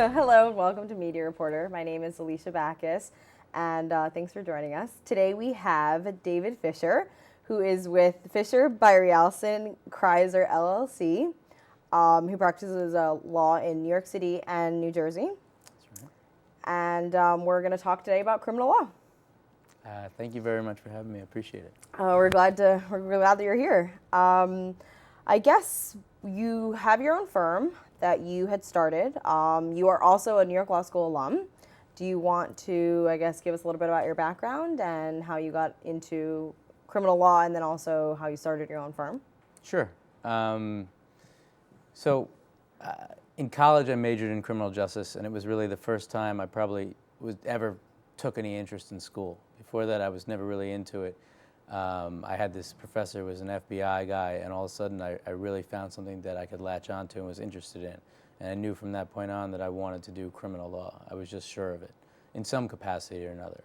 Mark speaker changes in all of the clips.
Speaker 1: Hello and welcome to Media Reporter. My name is Alisha Bacchus, and thanks for joining us. Today we have David Fisher, who is with Fisher Byrialsen Kreizer LLC, who practices law in New York City and New Jersey.
Speaker 2: That's right.
Speaker 1: And we're going to talk today about criminal law.
Speaker 2: Thank you very much for having me. I appreciate it.
Speaker 1: We're glad that you're here. I guess you have your own firm that you had started. You are also a New York Law School alum. Do you want to, I guess, give us a little bit about your background and how you got into criminal law, and then also how you started your own firm?
Speaker 2: Sure. In college, I majored in criminal justice, and it was really the first time I probably ever took any interest in school. Before that, I was never really into it. I had this professor who was an FBI guy, and all of a sudden I really found something that I could latch onto and was interested in. And I knew from that point on that I wanted to do criminal law. I was just sure of it, in some capacity or another.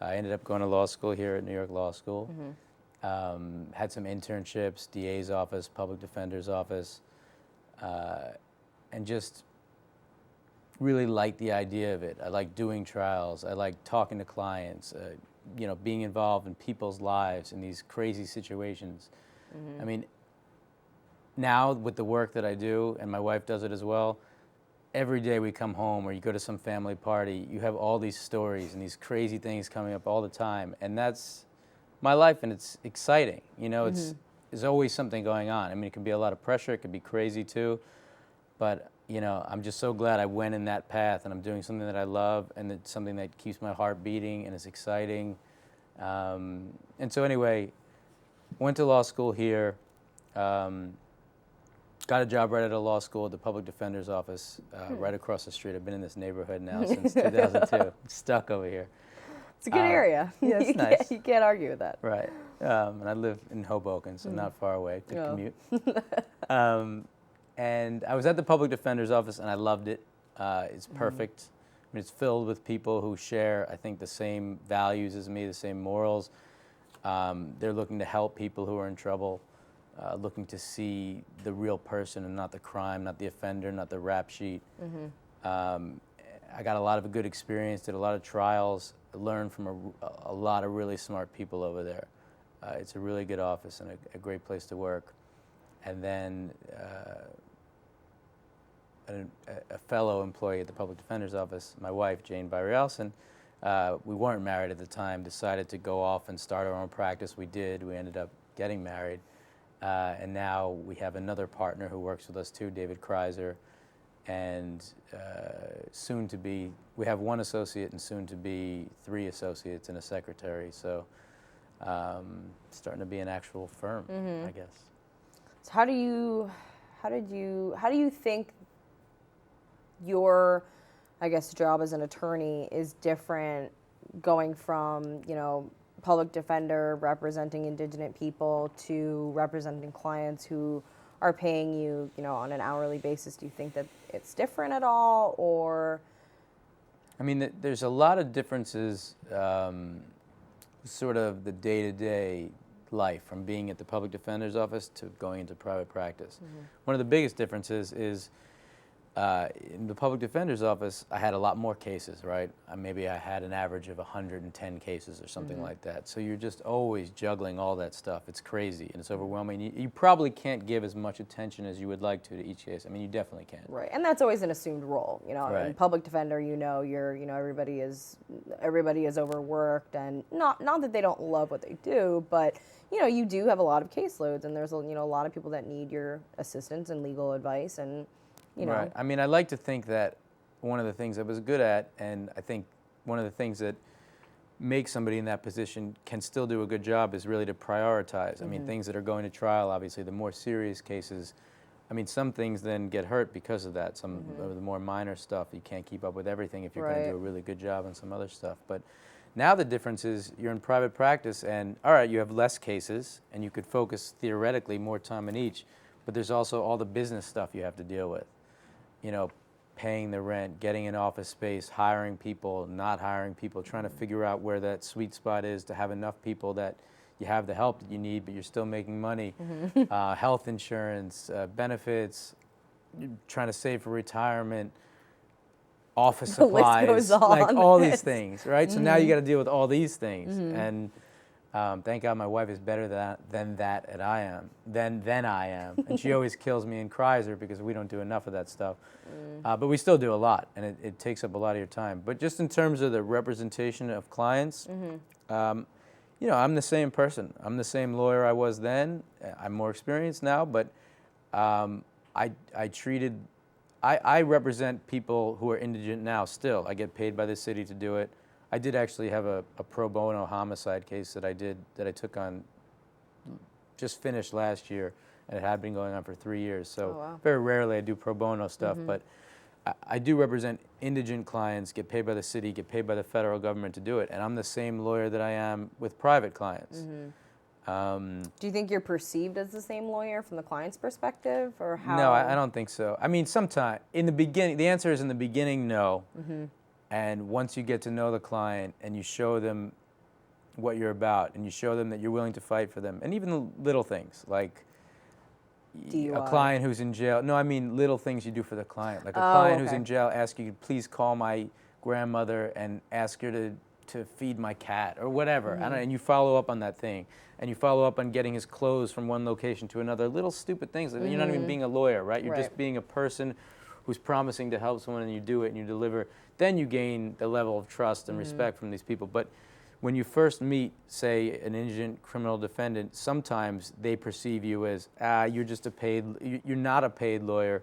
Speaker 2: I ended up going to law school here at New York Law School. Mm-hmm. Had some internships, DA's office, public defender's office, and just really liked the idea of it. I liked doing trials. I liked talking to clients. Being involved in people's lives in these crazy situations. Mm-hmm. I mean, now with the work that I do, and my wife does it as well, every day we come home or you go to some family party, you have all these stories and these crazy things coming up all the time. And that's my life, and it's exciting. Mm-hmm. There's always something going on. I mean, it can be a lot of pressure, it can be crazy too, but I'm just so glad I went in that path, and I'm doing something that I love, and it's something that keeps my heart beating and is exciting. And so anyway, went to law school here, got a job right at a law school at the public defender's office, right across the street. I've been in this neighborhood now since 2002. Stuck over here.
Speaker 1: It's a good area.
Speaker 2: Yeah, it's nice.
Speaker 1: You can't argue with that.
Speaker 2: Right. And I live in Hoboken, so not far away. Good commute. And I was at the public defender's office, and I loved it. It's perfect. I mean, it's filled with people who share, I think, the same values as me, the same morals. They're looking to help people who are in trouble, looking to see the real person and not the crime, not the offender, not the rap sheet. Mm-hmm. I got a lot of good experience, did a lot of trials, learned from a lot of really smart people over there. It's a really good office and a great place to work. And then a fellow employee at the public defender's office, my wife, Jane Byrialsen, we weren't married at the time, decided to go off and start our own practice. We did. We ended up getting married. And now we have another partner who works with us too, David Kreizer, and soon to be, we have one associate and soon to be 3 associates and a secretary. So starting to be an actual firm, mm-hmm. I guess.
Speaker 1: So how do you think your, I guess, job as an attorney is different going from, public defender representing indigent people to representing clients who are paying you, on an hourly basis? Do you think that it's different at all, or?
Speaker 2: I mean, there's a lot of differences, sort of the day-to-day life from being at the public defender's office to going into private practice. Mm-hmm. One of the biggest differences is in the public defender's office, I had a lot more cases, right? Maybe I had an average of 110 cases or something mm-hmm. like that. So you're just always juggling all that stuff. It's crazy and it's overwhelming. You probably can't give as much attention as you would like to each case. I mean, you definitely can.
Speaker 1: Right, and that's always an assumed role.
Speaker 2: Right.
Speaker 1: In public defender, everybody is overworked, and not that they don't love what they do, but you do have a lot of caseloads, and there's a lot of people that need your assistance and legal advice, and
Speaker 2: Right. I mean, I like to think that one of the things I was good at, and I think one of the things that makes somebody in that position can still do a good job, is really to prioritize. Mm-hmm. I mean, things that are going to trial, obviously, the more serious cases, I mean, some things then get hurt because of that. Some mm-hmm. of the more minor stuff, you can't keep up with everything if you're
Speaker 1: right.
Speaker 2: going to do a really good job on some other stuff. But now the difference is you're in private practice, and all right, you have less cases, and you could focus theoretically more time in each, but there's also all the business stuff you have to deal with. Paying the rent, getting an office space, hiring people, not hiring people, trying to figure out where that sweet spot is to have enough people that you have the help that you need, but you're still making money. Mm-hmm. Health insurance, benefits, trying to save for retirement. office
Speaker 1: The list
Speaker 2: supplies,
Speaker 1: goes on.
Speaker 2: like all these things, right? So now you got to deal with all these things, and thank God my wife is better than I am, and she always kills me in Kreizer because we don't do enough of that stuff. But we still do a lot, and it takes up a lot of your time. But just in terms of the representation of clients, you know, I'm the same person. I'm the same lawyer I was then. I'm more experienced now, but I represent people who are indigent now still. I get paid by the city to do it. I did actually have a pro bono homicide case that I took on, just finished last year, and it had been going on for 3 years. So very rarely I do pro bono stuff, but I do represent indigent clients, get paid by the city, get paid by the federal government to do it, and I'm the same lawyer that I am with private clients.
Speaker 1: Do you think you're perceived as the same lawyer from the client's perspective, or how?
Speaker 2: No, I don't think so. I mean, sometime in the beginning, the answer is in the beginning, no. And once you get to know the client and you show them what you're about, and you show them that you're willing to fight for them, and even the little things like
Speaker 1: DUI.
Speaker 2: a client who's in jail. No, I mean little things you do for the client. Like a client who's in jail asks you to please call my grandmother and ask her to feed my cat or whatever. I don't know, and you follow up on that thing. And you follow up on getting his clothes from one location to another. Little stupid things. You're not even being a lawyer, right? You're just being a person who's promising to help someone, and you do it and you deliver. Then you gain the level of trust and respect from these people. But when you first meet, say, an indigent criminal defendant, sometimes they perceive you as, you're just you're not a paid lawyer.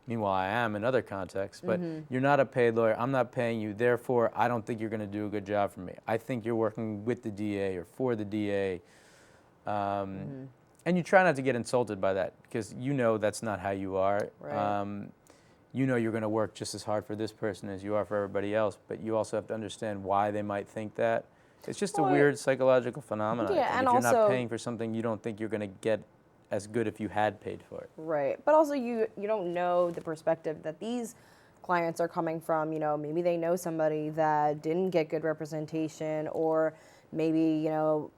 Speaker 2: Meanwhile, I am in other contexts, but you're not a paid lawyer. I'm not paying you. Therefore, I don't think you're going to do a good job for me. I think you're working with the DA or for the DA. And you try not to get insulted by that, because you know that's not how you are.
Speaker 1: Right.
Speaker 2: You know you're going to work just as hard for this person as you are for everybody else, but you also have to understand why they might think that. It's just a weird psychological phenomenon.
Speaker 1: Yeah, and
Speaker 2: if you're
Speaker 1: also,
Speaker 2: not paying for something, you don't think you're going to get as good if you had paid for it.
Speaker 1: Right, but also you don't know the perspective that these clients are coming from. You know, maybe they know somebody that didn't get good representation, or maybe, you know,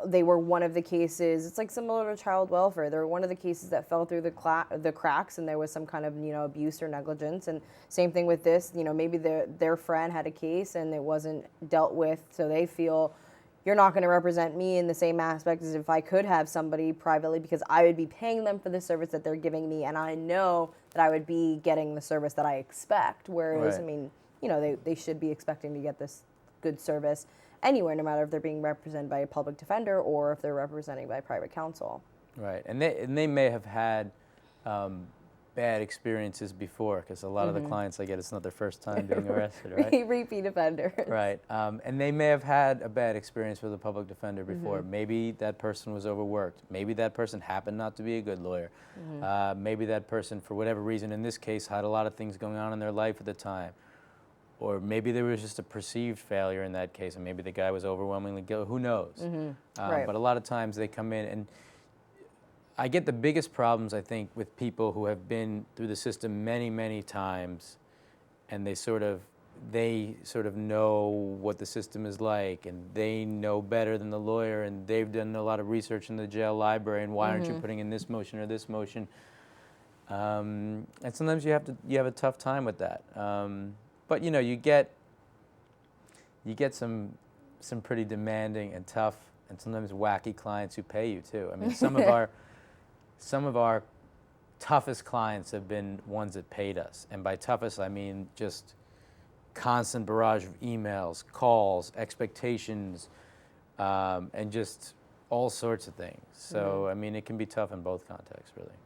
Speaker 1: they were one of the cases. It's like similar to child welfare. They were one of the cases that fell through the cracks, and there was some kind of, you know, abuse or negligence. And same thing with this. You know, maybe their friend had a case and it wasn't dealt with, so they feel you're not going to represent me in the same aspect as if I could have somebody privately, because I would be paying them for the service that they're giving me, and I know that I would be getting the service that I expect. Whereas, I mean, you know, they should be expecting to get this good service anywhere, no matter if they're being represented by a public defender or if they're representing by private counsel.
Speaker 2: Right, and they may have had bad experiences before, because a lot of the clients I get, it's not their first time being arrested, right?
Speaker 1: Repeat offenders.
Speaker 2: Right, and they may have had a bad experience with a public defender before. Maybe that person was overworked. Maybe that person happened not to be a good lawyer. Maybe that person, for whatever reason, in this case, had a lot of things going on in their life at the time. Or maybe there was just a perceived failure in that case, and maybe the guy was overwhelmingly guilty. Who knows?
Speaker 1: Right.
Speaker 2: But a lot of times they come in, and I get the biggest problems, I think, with people who have been through the system many, many times, and they sort of know what the system is like, and they know better than the lawyer, and they've done a lot of research in the jail library, and why aren't you putting in this motion or this motion? And sometimes you have a tough time with that. But you know, you get some pretty demanding and tough and sometimes wacky clients who pay you too. I mean, some of our toughest clients have been ones that paid us, and by toughest I mean just constant barrage of emails, calls, expectations, and just all sorts of things. So I mean, it can be tough in both contexts, really.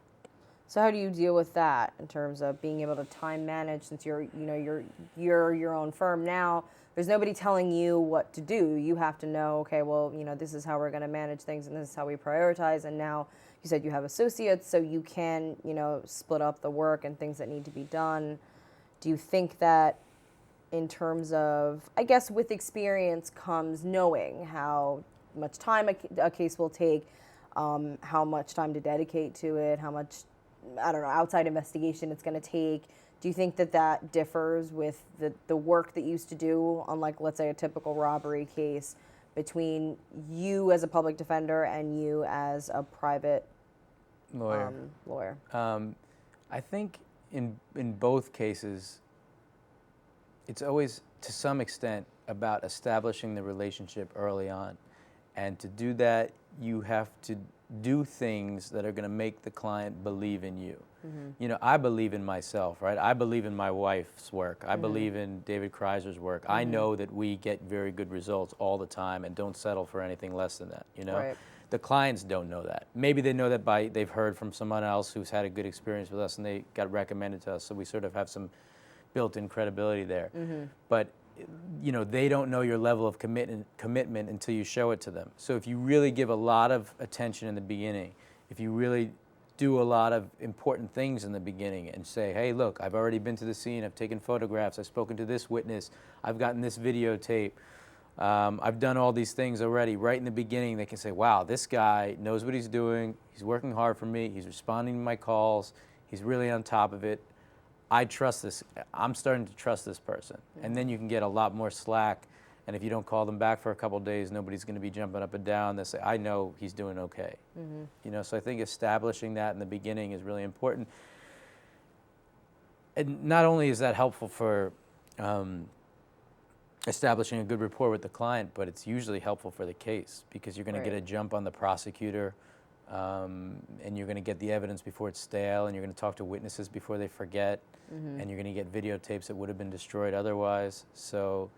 Speaker 1: So how do you deal with that in terms of being able to time manage, since you're your own firm now? There's nobody telling you what to do. You have to know, okay, well, you know, this is how we're going to manage things, and this is how we prioritize. And now you said you have associates, so you can, you know, split up the work and things that need to be done. Do you think that in terms of, I guess with experience comes knowing how much time a case will take, how much time to dedicate to it, how much, I don't know, outside investigation it's going to take? Do you think that differs with the work that you used to do on, like, let's say, a typical robbery case, between you as a public defender and you as a private lawyer?
Speaker 2: I think in both cases, it's always, to some extent, about establishing the relationship early on. And to do that, you have to do things that are going to make the client believe in you. You know, I believe in myself, right? I believe in my wife's work. I believe in David Kreizer's work. I know that we get very good results all the time and don't settle for anything less than that, you know?
Speaker 1: Right.
Speaker 2: The clients don't know that. Maybe they know that they've heard from someone else who's had a good experience with us and they got recommended to us, so we sort of have some built-in credibility there. But you know, they don't know your level of commitment until you show it to them. So if you really give a lot of attention in the beginning, if you really do a lot of important things in the beginning and say, hey, look, I've already been to the scene, I've taken photographs, I've spoken to this witness, I've gotten this videotape, I've done all these things already. Right in the beginning, they can say, wow, this guy knows what he's doing, he's working hard for me, he's responding to my calls, he's really on top of it. I trust this, I'm starting to trust this person. And then you can get a lot more slack, and if you don't call them back for a couple of days, nobody's gonna be jumping up and down. They say, I know he's doing okay. You know, so I think establishing that in the beginning is really important. And not only is that helpful for establishing a good rapport with the client, but it's usually helpful for the case, because you're gonna get a jump on the prosecutor, and you're going to get the evidence before it's stale, and you're going to talk to witnesses before they forget, and you're going to get videotapes that would have been destroyed otherwise. So,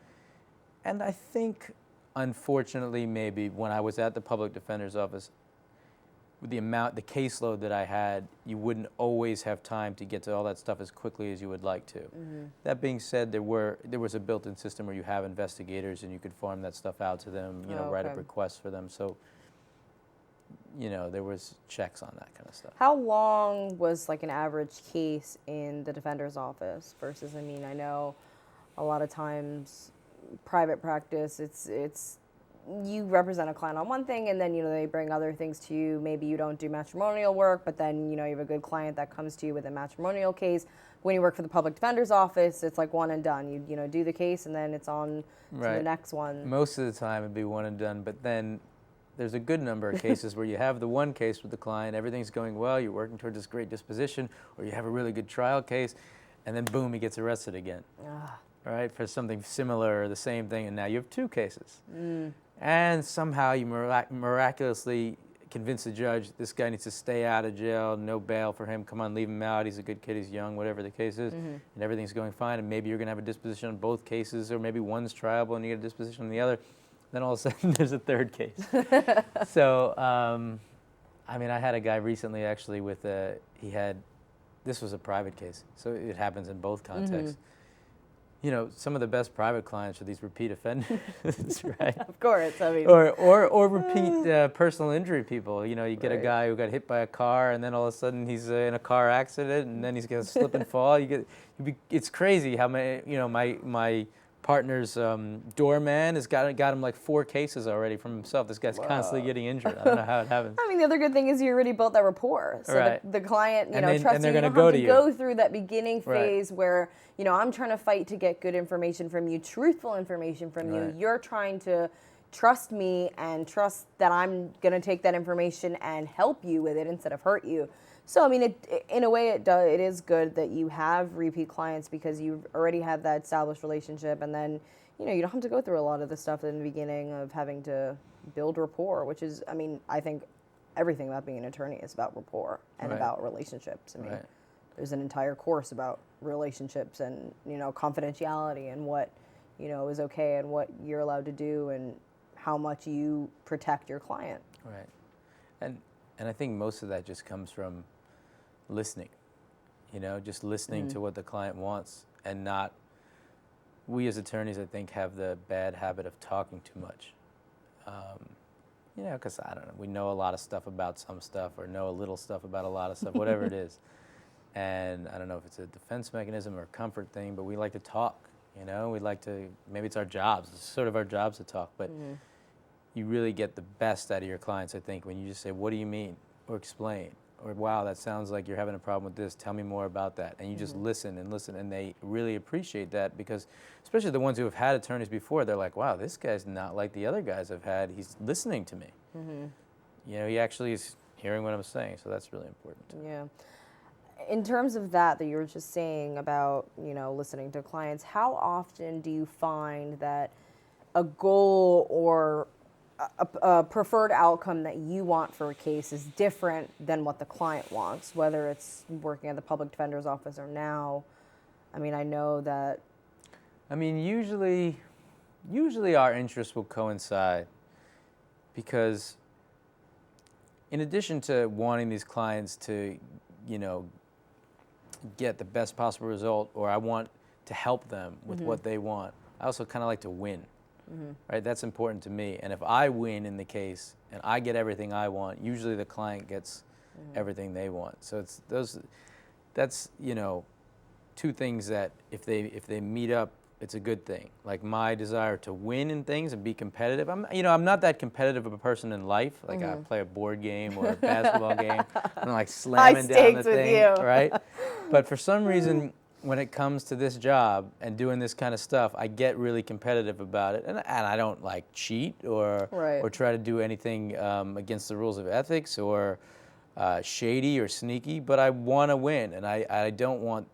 Speaker 2: and I think, unfortunately, maybe when I was at the public defender's office, with the caseload that I had, you wouldn't always have time to get to all that stuff as quickly as you would like to. That being said, there was a built-in system where you have investigators and you could farm that stuff out to them, you know, write up requests for them. So, you know, there was checks on that kind of stuff.
Speaker 1: How long was like an average case in the defender's office versus, I mean, I know a lot of times private practice, it's you represent a client on one thing and then, you know, they bring other things to you. Maybe you don't do matrimonial work, but then, you know, you have a good client that comes to you with a matrimonial case. When you work for the public defender's office, it's like one and done. You know, do the case and then it's on to the next one.
Speaker 2: Most of the time it'd be one and done, but then there's a good number of cases where you have the one case with the client, everything's going well, you're working towards this great disposition, or you have a really good trial case, and then boom, he gets arrested again. Right, for something similar or the same thing, and now you have two cases. And somehow you miraculously convince the judge, this guy needs to stay out of jail, no bail for him, come on, leave him out, he's a good kid, he's young, whatever the case is, and everything's going fine, and maybe you're gonna have a disposition on both cases, or maybe one's triable and you get a disposition on the other. Then all of a sudden there's a third case. So, I mean, I had a guy recently actually with this was a private case, so it happens in both contexts. You know, some of the best private clients are these repeat offenders, right?
Speaker 1: Of course, I mean.
Speaker 2: Or repeat personal injury people. You know, you get a guy who got hit by a car, and then all of a sudden he's in a car accident, and then he's gonna slip and fall. It's crazy how many. You know, my partner's doorman has got him like 4 cases already from himself. This guy's constantly getting injured. I don't know how it happens.
Speaker 1: I mean, the other good thing is you already built that rapport. So the client, you know, trusts you. You don't have to go through that beginning phase where, you know, I'm trying to fight to get good information from you, truthful information from you. You're trying to trust me and trust that I'm going to take that information and help you with it instead of hurt you. So, I mean, in a way, it is good that you have repeat clients because you already have that established relationship, and then, you know, you don't have to go through a lot of the stuff in the beginning of having to build rapport, which is, I mean, I think everything about being an attorney is about rapport and about relationships. I mean, there's an entire course about relationships and, you know, confidentiality and what, you know, is okay and what you're allowed to do and how much you protect your client.
Speaker 2: Right. And I think most of that just comes from listening, you know, just listening to what the client wants, and not, we as attorneys, I think, have the bad habit of talking too much. You know, because, I don't know, we know a lot of stuff about some stuff, or know a little stuff about a lot of stuff, whatever it is. And I don't know if it's a defense mechanism or a comfort thing, but we like to talk, you know, we like to, maybe it's our jobs, it's sort of our jobs to talk, but you really get the best out of your clients, I think, when you just say, what do you mean? Or explain. Or, wow, that sounds like you're having a problem with this. Tell me more about that. And you just listen and listen, and they really appreciate that, because especially the ones who have had attorneys before, they're like, wow, this guy's not like the other guys I've had. He's listening to me. You know, he actually is hearing what I'm saying, so that's really important.
Speaker 1: Yeah. in terms of that you were just saying about, listening to clients, how often do you find that a goal or a preferred outcome that you want for a case is different than what the client wants, whether it's working at the public defender's office or now? I mean, I know that.
Speaker 2: I mean, usually our interests will coincide, because in addition to wanting these clients to, get the best possible result, or I want to help them with what they want, I also kind of like to win. Right? That's important to me. And if I win in the case and I get everything I want, usually the client gets everything they want. So that's two things that if they meet up, it's a good thing. Like my desire to win in things and be competitive. I'm not that competitive of a person in life. Like I play a board game or a basketball game. I'm like slamming down the thing, right? But for some reason, when it comes to this job and doing this kind of stuff, I get really competitive about it, and I don't like cheat or try to do anything against the rules of ethics or shady or sneaky. But I want to win, and I don't want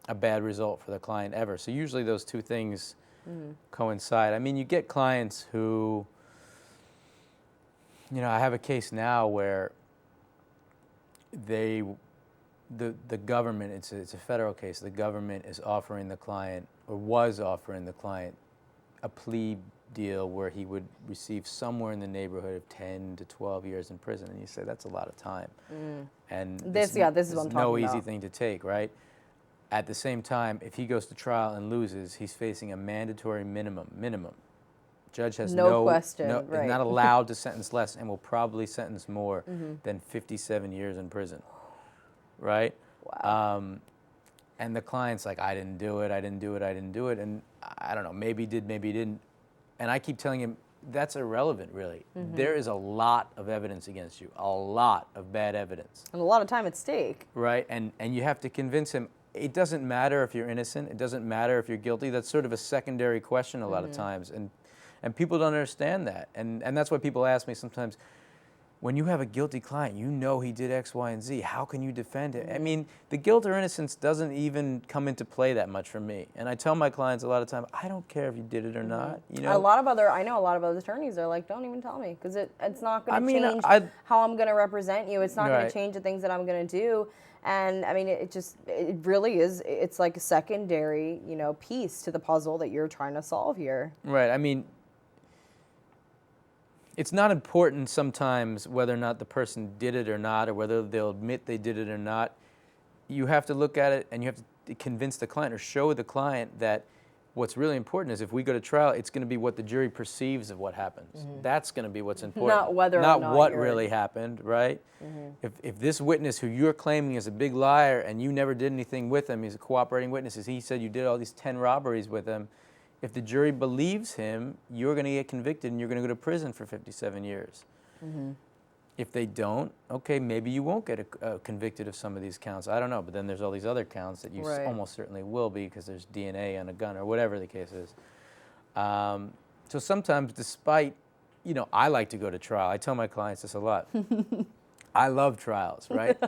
Speaker 2: a bad result for the client ever. So usually those two things coincide. I mean, you get clients who, I have a case now where the government, it's a federal case, the government is offering the client, or was offering the client, a plea deal where he would receive somewhere in the neighborhood of 10 to 12 years in prison. And you say, that's a lot of time. And
Speaker 1: this is what I'm talking about.
Speaker 2: No easy thing to take, right? At the same time, if he goes to trial and loses, he's facing a mandatory minimum. Judge has no question, is not allowed to sentence less, and will probably sentence more than 57 years in prison, right?
Speaker 1: Wow.
Speaker 2: And the client's like, I didn't do it, and I don't know, maybe he did, maybe he didn't. And I keep telling him, that's irrelevant, really. There is a lot of evidence against you, a lot of bad evidence.
Speaker 1: And a lot of time at stake.
Speaker 2: Right, and you have to convince him, it doesn't matter if you're innocent, it doesn't matter if you're guilty. That's sort of a secondary question a lot of times, and people don't understand that. And that's why people ask me sometimes, when you have a guilty client, he did X, Y, and Z, how can you defend it? I mean, the guilt or innocence doesn't even come into play that much for me. And I tell my clients a lot of time, I don't care if you did it or not.
Speaker 1: I know a lot of other attorneys are like, don't even tell me, because it's not going to change how I'm going to represent you. It's not going to change the things that I'm going to do. And I mean, it really is, it's like a secondary, piece to the puzzle that you're trying to solve here.
Speaker 2: Right. I mean, it's not important sometimes whether or not the person did it or not, or whether they'll admit they did it or not. You have to look at it and you have to convince the client or show the client that what's really important is if we go to trial, it's going to be what the jury perceives of what happens. That's going to be what's important.
Speaker 1: Not whether or not
Speaker 2: what really happened, right? If this witness who you're claiming is a big liar and you never did anything with him, he's a cooperating witness, he said you did all these 10 robberies with him, if the jury believes him, you're going to get convicted and you're going to go to prison for 57 years. If they don't, okay, maybe you won't get convicted of some of these counts. I don't know, but then there's all these other counts that you almost certainly will be because there's DNA on a gun or whatever the case is. So sometimes, despite, I like to go to trial. I tell my clients this a lot. I love trials, right?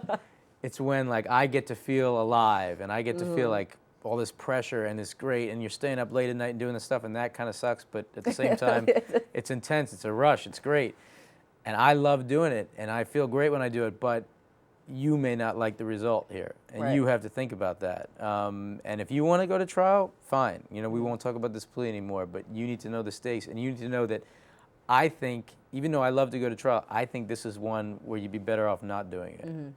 Speaker 2: It's when I get to feel alive and I get to feel like all this pressure and it's great and you're staying up late at night and doing this stuff and that kind of sucks, but at the same time, it's intense, it's a rush, it's great. And I love doing it, and I feel great when I do it, but you may not like the result here, and you have to think about that. And if you want to go to trial, fine. We won't talk about this plea anymore, but you need to know the stakes, and you need to know that I think, even though I love to go to trial, I think this is one where you'd be better off not doing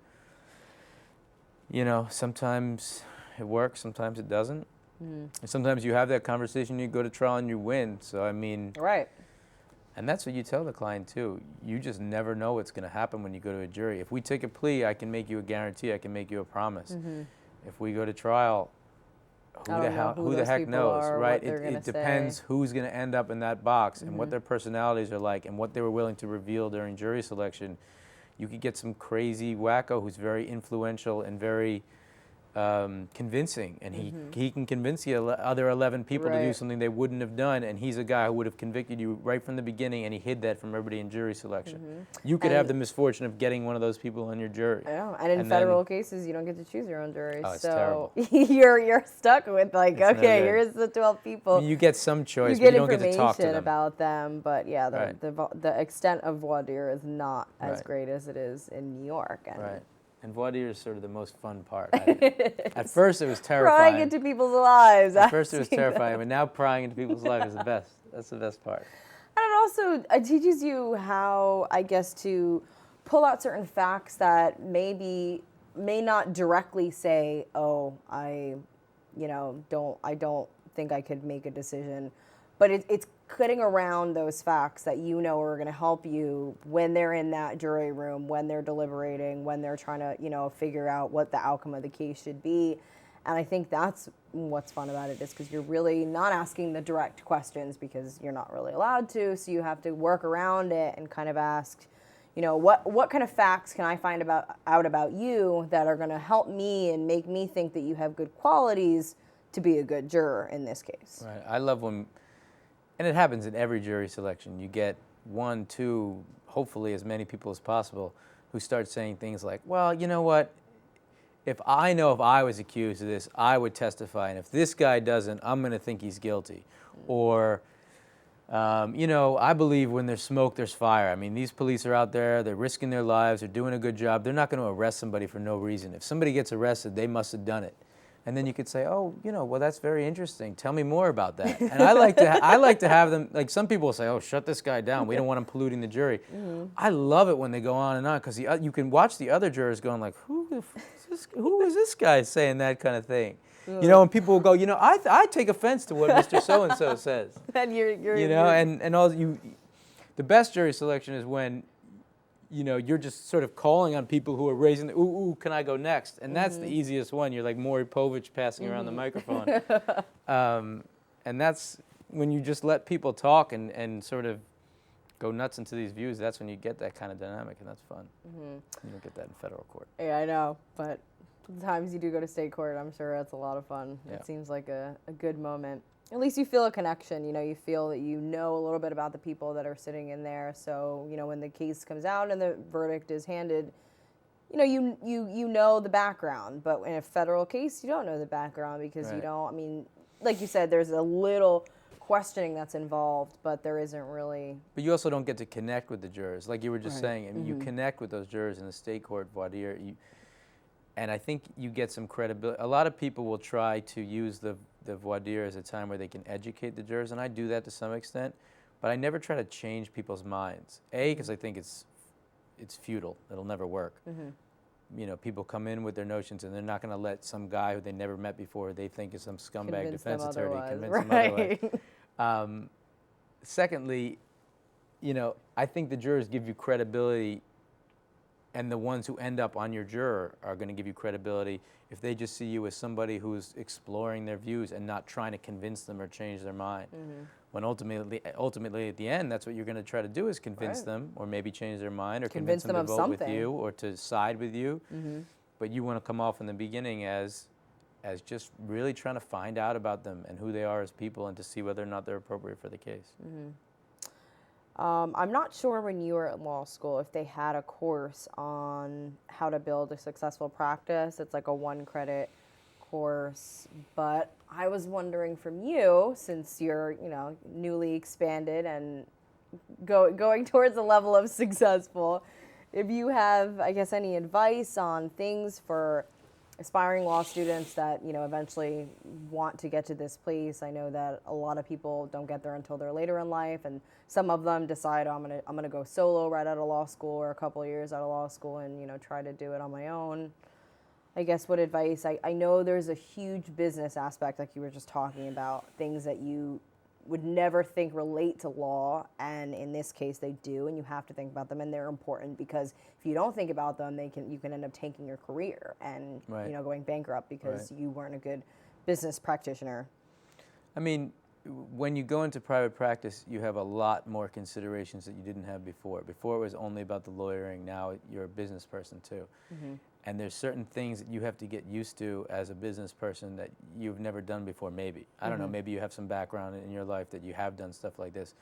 Speaker 2: it. Sometimes it works, sometimes it doesn't. And sometimes you have that conversation, you go to trial, and you win. So, I mean...
Speaker 1: Right.
Speaker 2: And that's what you tell the client, too. You just never know what's going to happen when you go to a jury. If we take a plea, I can make you a guarantee. I can make you a promise. If we go to trial, who the heck knows, right? It depends who's going to end up in that box and what their personalities are like and what they were willing to reveal during jury selection. You could get some crazy wacko who's very influential and very convincing, and he can convince the other 11 people to do something they wouldn't have done, and he's a guy who would have convicted you right from the beginning, and he hid that from everybody in jury selection. You could have the misfortune of getting one of those people on your jury.
Speaker 1: I know, and in federal cases, you don't get to choose your own jury.
Speaker 2: Oh, it's
Speaker 1: terrible.
Speaker 2: terrible.
Speaker 1: you're stuck with like,
Speaker 2: It's
Speaker 1: okay,
Speaker 2: no good.
Speaker 1: here's the 12 people.
Speaker 2: I mean, you get some choice,
Speaker 1: You
Speaker 2: but
Speaker 1: get
Speaker 2: you don't get to talk to
Speaker 1: information
Speaker 2: them.
Speaker 1: about them, but yeah, the extent of voir dire is not as great as it is in New York. And
Speaker 2: And voir dire is sort of the most fun part. At first, it was terrifying.
Speaker 1: Prying into people's lives.
Speaker 2: At first, it was terrifying, but now prying into people's lives is the best. That's the best part.
Speaker 1: And it also teaches you how, I guess, to pull out certain facts that may not directly say, oh, I don't think I could make a decision, but it's cutting around those facts that you know are going to help you when they're in that jury room, when they're deliberating, when they're trying to, figure out what the outcome of the case should be. And I think that's what's fun about it, is because you're really not asking the direct questions because you're not really allowed to. So you have to work around it and kind of ask, what kind of facts can I find out about you that are going to help me and make me think that you have good qualities to be a good juror in this case.
Speaker 2: Right. I love when, and it happens in every jury selection, you get 1, 2, hopefully as many people as possible who start saying things like, well, you know what? If I was accused of this, I would testify, and if this guy doesn't, I'm going to think he's guilty. Or, I believe when there's smoke, there's fire. I mean, these police are out there, they're risking their lives, they're doing a good job. They're not going to arrest somebody for no reason. If somebody gets arrested, they must have done it. And then you could say, oh, well, that's very interesting. Tell me more about that. And I like to have them, like some people will say, oh, shut this guy down. We don't want him polluting the jury. I love it when they go on and on, because you can watch the other jurors going like, who is this guy saying that kind of thing? And people will go, I take offense to what Mr. So-and-so says.
Speaker 1: And
Speaker 2: the best jury selection is when, you're just sort of calling on people who are raising the, ooh, can I go next? And that's the easiest one. You're like Maury Povich passing around the microphone. And that's when you just let people talk and sort of go nuts into these views. That's when you get that kind of dynamic, and that's fun. You don't get that in federal court.
Speaker 1: Yeah, I know, but the times you do go to state court, I'm sure that's a lot of fun.
Speaker 2: Yeah.
Speaker 1: It seems like a good moment. At least you feel a connection, you feel that you know a little bit about the people that are sitting in there. So, when the case comes out and the verdict is handed, you know the background. But in a federal case, you don't know the background because you don't, like you said, there's a little questioning that's involved, but there isn't really.
Speaker 2: But you also don't get to connect with the jurors. Like you were just saying, you connect with those jurors in the state court voir dire. And I think you get some credibility. A lot of people will try to use the voir dire as a time where they can educate the jurors, and I do that to some extent, but I never try to change people's minds. Because I think it's futile. It'll never work. People come in with their notions, and they're not going to let some guy who they never met before, they think is some scumbag defense attorney, convince them otherwise. Secondly, I think the jurors give you credibility, and the ones who end up on your juror are going to give you credibility if they just see you as somebody who's exploring their views and not trying to convince them or change their mind. When ultimately at the end, that's what you're going to try to do, is convince them, or maybe change their mind, or convince them to vote with you or to side with you. But you want to come off in the beginning as just really trying to find out about them and who they are as people, and to see whether or not they're appropriate for the case.
Speaker 1: I'm not sure when you were at law school if they had a course on how to build a successful practice. It's like a 1-credit course, but I was wondering from you, since you're, newly expanded and going towards a level of successful, if you have, I guess, any advice on things for aspiring law students that, eventually want to get to this place. I know that a lot of people don't get there until they're later in life, and some of them decide, I'm gonna go solo right out of law school, or a couple of years out of law school, and try to do it on my own. I guess what advice? I know there's a huge business aspect, like you were just talking about, things that you would never think relate to law, and in this case they do, and you have to think about them, and they're important, because if you don't think about them, you can end up tanking your career and going bankrupt because you weren't a good business practitioner.
Speaker 2: I mean, when you go into private practice, you have a lot more considerations that you didn't have before. Before it was only about the lawyering. Now you're a business person too. And there's certain things that you have to get used to as a business person that you've never done before, maybe. I don't know, maybe you have some background in your life that you have done stuff like this.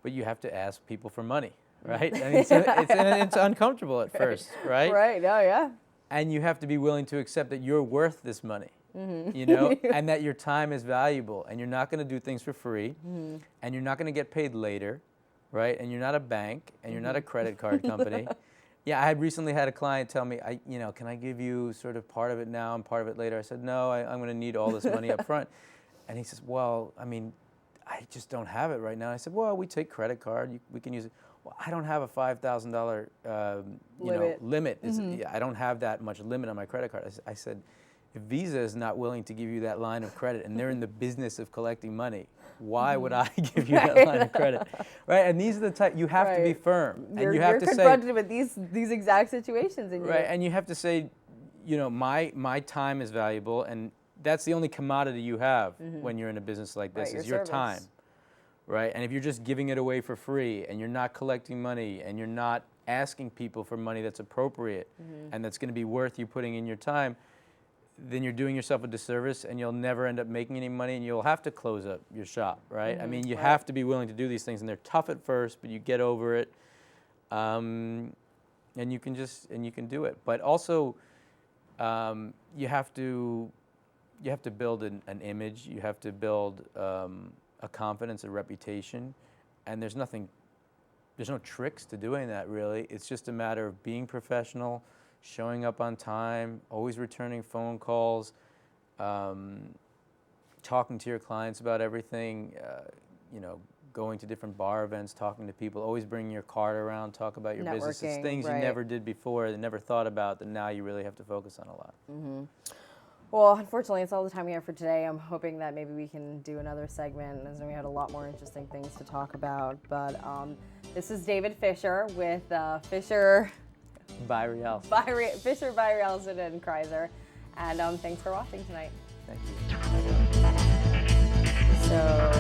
Speaker 2: But you have to ask people for money, right? I mean, it's uncomfortable at first, right?
Speaker 1: Right, oh yeah.
Speaker 2: And you have to be willing to accept that you're worth this money, you know, and that your time is valuable, and you're not going to do things for free, and you're not going to get paid later, right? And you're not a bank, and you're not a credit card company. Yeah, I had recently had a client tell me, can I give you sort of part of it now and part of it later? I said, no, I'm going to need all this money up front. And he says, well, I mean, I just don't have it right now. I said, well, we take credit card. We can use it. Well, I don't have a $5,000 limit. I don't have that much limit on my credit card. I said, if Visa is not willing to give you that line of credit and they're in the business of collecting money, why would I give you that line of credit? Right? And these are the type, you have to be firm. And you have to say,
Speaker 1: you're confronted with these exact situations.
Speaker 2: Right, and you have to say, my time is valuable, and that's the only commodity you have when you're in a business like this, is your time. Right? And if you're just giving it away for free and you're not collecting money and you're not asking people for money that's appropriate and that's going to be worth you putting in your time, then you're doing yourself a disservice and you'll never end up making any money and you'll have to close up your shop, right? I mean, you have to be willing to do these things, and they're tough at first, but you get over it, and you can do it. But also, you have to build an image. You have to build a confidence, a reputation, and there's no tricks to doing that, really. It's just a matter of being professional, showing up on time, always returning phone calls, talking to your clients about everything, going to different bar events, talking to people, always bringing your card around, talk about your business. It's things you never did before, that never thought about, that now you really have to focus on a lot.
Speaker 1: Well, unfortunately, it's all the time we have for today. I'm hoping that maybe we can do another segment, as we had a lot more interesting things to talk about. But this is David Fisher with Fisher Byrialsen Kreizer, and thanks for watching tonight.
Speaker 2: Thank you.
Speaker 1: So.